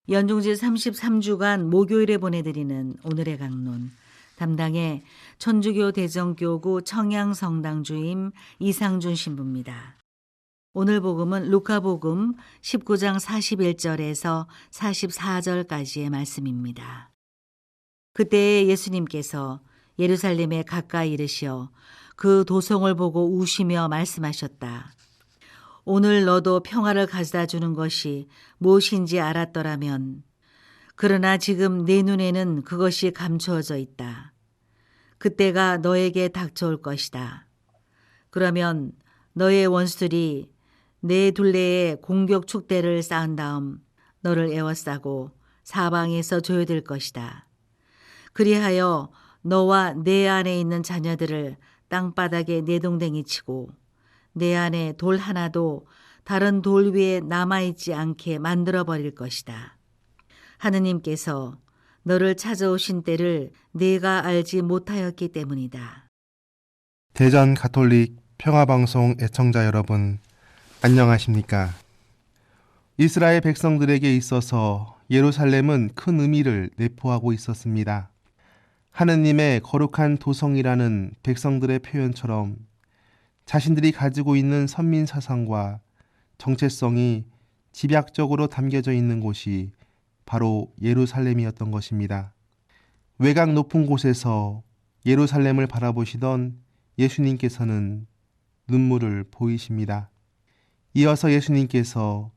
연중제 33주간 목요일에 보내드리는 오늘의 강론. 담당의 천주교 대정교구 청양성당 주임 이상준 신부입니다. 오늘 복음은 루카복음 19장 41절에서 44절까지의 말씀입니다. 그때에 예수님께서 예루살렘에 가까이 이르시어 그 도성을 보고 우시며 말씀하셨다. 오늘 너도 평화를 가져다 주는 것이 무엇인지 알았더라면, 그러나 지금 내 눈에는 그것이 감추어져 있다. 그때가 너에게 닥쳐올 것이다. 그러면 너의 원수들이 내 둘레에 공격 축대를 쌓은 다음 너를 에워싸고 사방에서 조여들 것이다. 그리하여 너와 내 안에 있는 자녀들을 땅바닥에 내동댕이 치고 내 안에 돌 하나도 다른 돌 위에 남아있지 않게 만들어버릴 것이다. 하느님께서 너를 찾아오신 때를 네가 알지 못하였기 때문이다. 대전 가톨릭 평화방송 애청자 여러분, 안녕하십니까? 이스라엘 백성들에게 있어서 예루살렘은 큰 의미를 내포하고 있었습니다. 하느님의 거룩한 도성이라는 백성들의 표현처럼 자신들이 가지고 있는 선민 사상과 정체성이 집약적으로 담겨져 있는 곳이 바로 예루살렘이었던 것입니다. 외곽 높은 곳에서 예루살렘을 바라보시던 예수님께서는 눈물을 보이십니다. 이어서 예수님께서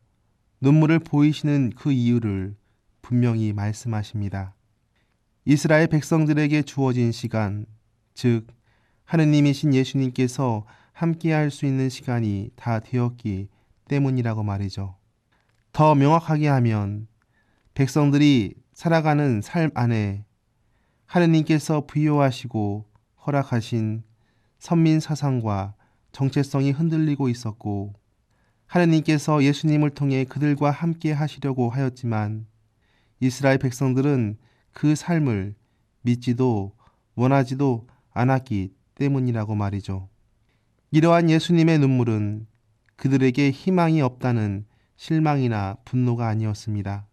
눈물을 보이시는 그 이유를 분명히 말씀하십니다. 이스라엘 백성들에게 주어진 시간, 즉 하느님이신 예수님께서 함께 할 수 있는 시간이 다 되었기 때문이라고 말이죠. 더 명확하게 하면 백성들이 살아가는 삶 안에 하느님께서 부여하시고 허락하신 선민 사상과 정체성이 흔들리고 있었고, 하느님께서 예수님을 통해 그들과 함께 하시려고 하였지만 이스라엘 백성들은 그 삶을 믿지도 원하지도 않았기 때문이라고 말이죠. 이러한 예수님의 눈물은 그들에게 희망이 없다는 실망이나 분노가 아니었습니다.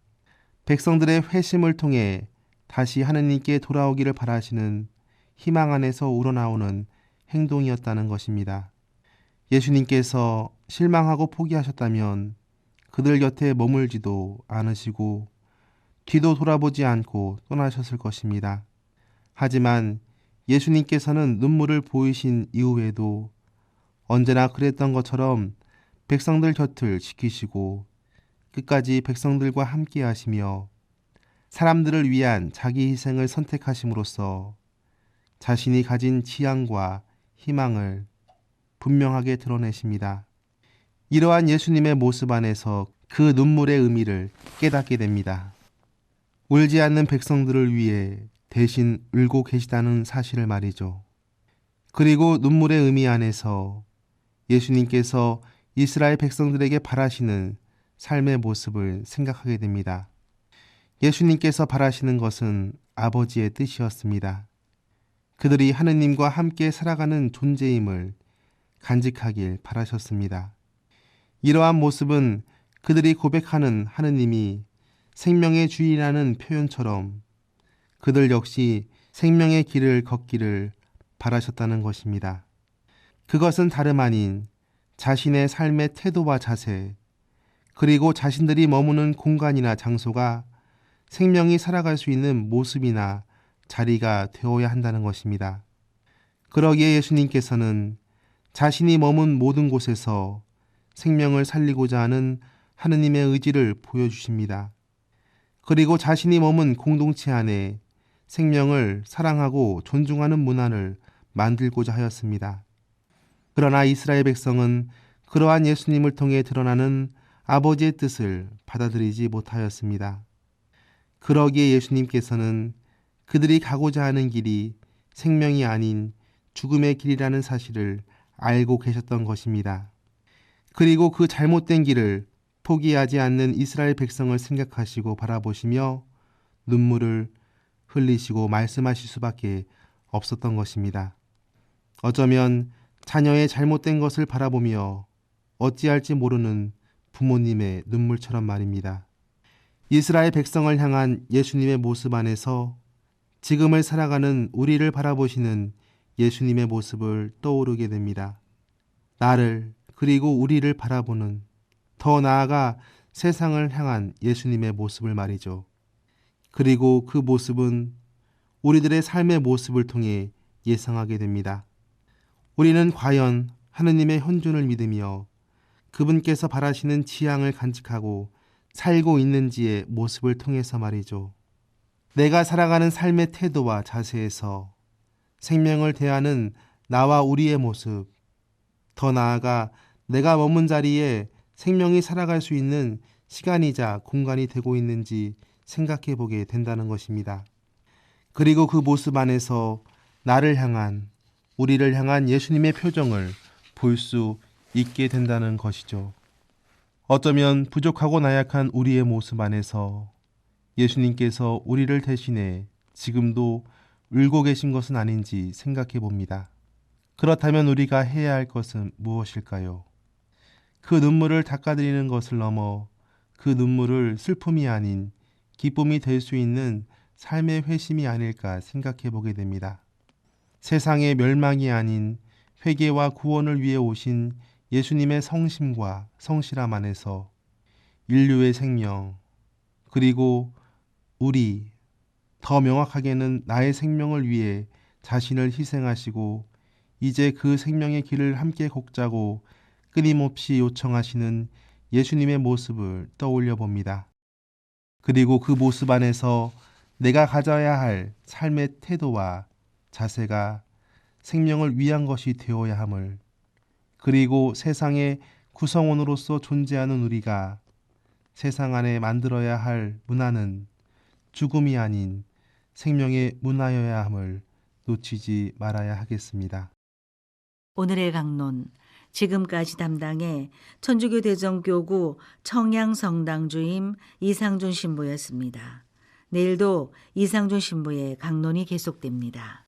백성들의 회심을 통해 다시 하느님께 돌아오기를 바라시는 희망 안에서 우러나오는 행동이었다는 것입니다. 예수님께서 실망하고 포기하셨다면 그들 곁에 머물지도 않으시고 뒤도 돌아보지 않고 떠나셨을 것입니다. 하지만 예수님께서는 눈물을 보이신 이후에도 언제나 그랬던 것처럼 백성들 곁을 지키시고 끝까지 백성들과 함께 하시며 사람들을 위한 자기 희생을 선택하심으로써 자신이 가진 지향과 희망을 분명하게 드러내십니다. 이러한 예수님의 모습 안에서 그 눈물의 의미를 깨닫게 됩니다. 울지 않는 백성들을 위해 대신 울고 계시다는 사실을 말이죠. 그리고 눈물의 의미 안에서 예수님께서 이스라엘 백성들에게 바라시는 삶의 모습을 생각하게 됩니다. 예수님께서 바라시는 것은 아버지의 뜻이었습니다. 그들이 하느님과 함께 살아가는 존재임을 간직하길 바라셨습니다. 이러한 모습은 그들이 고백하는 하느님이 생명의 주인이라는 표현처럼 그들 역시 생명의 길을 걷기를 바라셨다는 것입니다. 그것은 다름 아닌 자신의 삶의 태도와 자세, 그리고 자신들이 머무는 공간이나 장소가 생명이 살아갈 수 있는 모습이나 자리가 되어야 한다는 것입니다. 그러기에 예수님께서는 자신이 머문 모든 곳에서 생명을 살리고자 하는 하느님의 의지를 보여주십니다. 그리고 자신이 머문 공동체 안에 생명을 사랑하고 존중하는 문화를 만들고자 하였습니다. 그러나 이스라엘 백성은 그러한 예수님을 통해 드러나는 아버지의 뜻을 받아들이지 못하였습니다. 그러기에 예수님께서는 그들이 가고자 하는 길이 생명이 아닌 죽음의 길이라는 사실을 알고 계셨던 것입니다. 그리고 그 잘못된 길을 포기하지 않는 이스라엘 백성을 생각하시고 바라보시며 눈물을 흘리시고 말씀하실 수밖에 없었던 것입니다. 어쩌면 자녀의 잘못된 것을 바라보며 어찌할지 모르는 부모님의 눈물처럼 말입니다. 이스라엘 백성을 향한 예수님의 모습 안에서 지금을 살아가는 우리를 바라보시는 예수님의 모습을 떠오르게 됩니다. 나를 그리고 우리를 바라보는, 더 나아가 세상을 향한 예수님의 모습을 말이죠. 그리고 그 모습은 우리들의 삶의 모습을 통해 예상하게 됩니다. 우리는 과연 하느님의 현존을 믿으며 그분께서 바라시는 지향을 간직하고 살고 있는지의 모습을 통해서 말이죠. 내가 살아가는 삶의 태도와 자세에서 생명을 대하는 나와 우리의 모습, 더 나아가 내가 머문 자리에 생명이 살아갈 수 있는 시간이자 공간이 되고 있는지 생각해 보게 된다는 것입니다. 그리고 그 모습 안에서 나를 향한, 우리를 향한 예수님의 표정을 볼 수 있게 된다는 것이죠. 어쩌면 부족하고 나약한 우리의 모습 안에서 예수님께서 우리를 대신해 지금도 울고 계신 것은 아닌지 생각해 봅니다. 그렇다면 우리가 해야 할 것은 무엇일까요? 그 눈물을 닦아드리는 것을 넘어 그 눈물을 슬픔이 아닌 기쁨이 될 수 있는 삶의 회심이 아닐까 생각해 보게 됩니다. 세상의 멸망이 아닌 회개와 구원을 위해 오신 예수님의 성심과 성실함 안에서 인류의 생명, 그리고 우리, 더 명확하게는 나의 생명을 위해 자신을 희생하시고 이제 그 생명의 길을 함께 걷자고 끊임없이 요청하시는 예수님의 모습을 떠올려 봅니다. 그리고 그 모습 안에서 내가 가져야 할 삶의 태도와 자세가 생명을 위한 것이 되어야 함을, 그리고 세상의 구성원으로서 존재하는 우리가 세상 안에 만들어야 할 문화는 죽음이 아닌 생명의 문화여야 함을 놓치지 말아야 하겠습니다. 오늘의 강론, 지금까지 담당해 천주교 대전교구 청양성당주임 이상준 신부였습니다. 내일도 이상준 신부의 강론이 계속됩니다.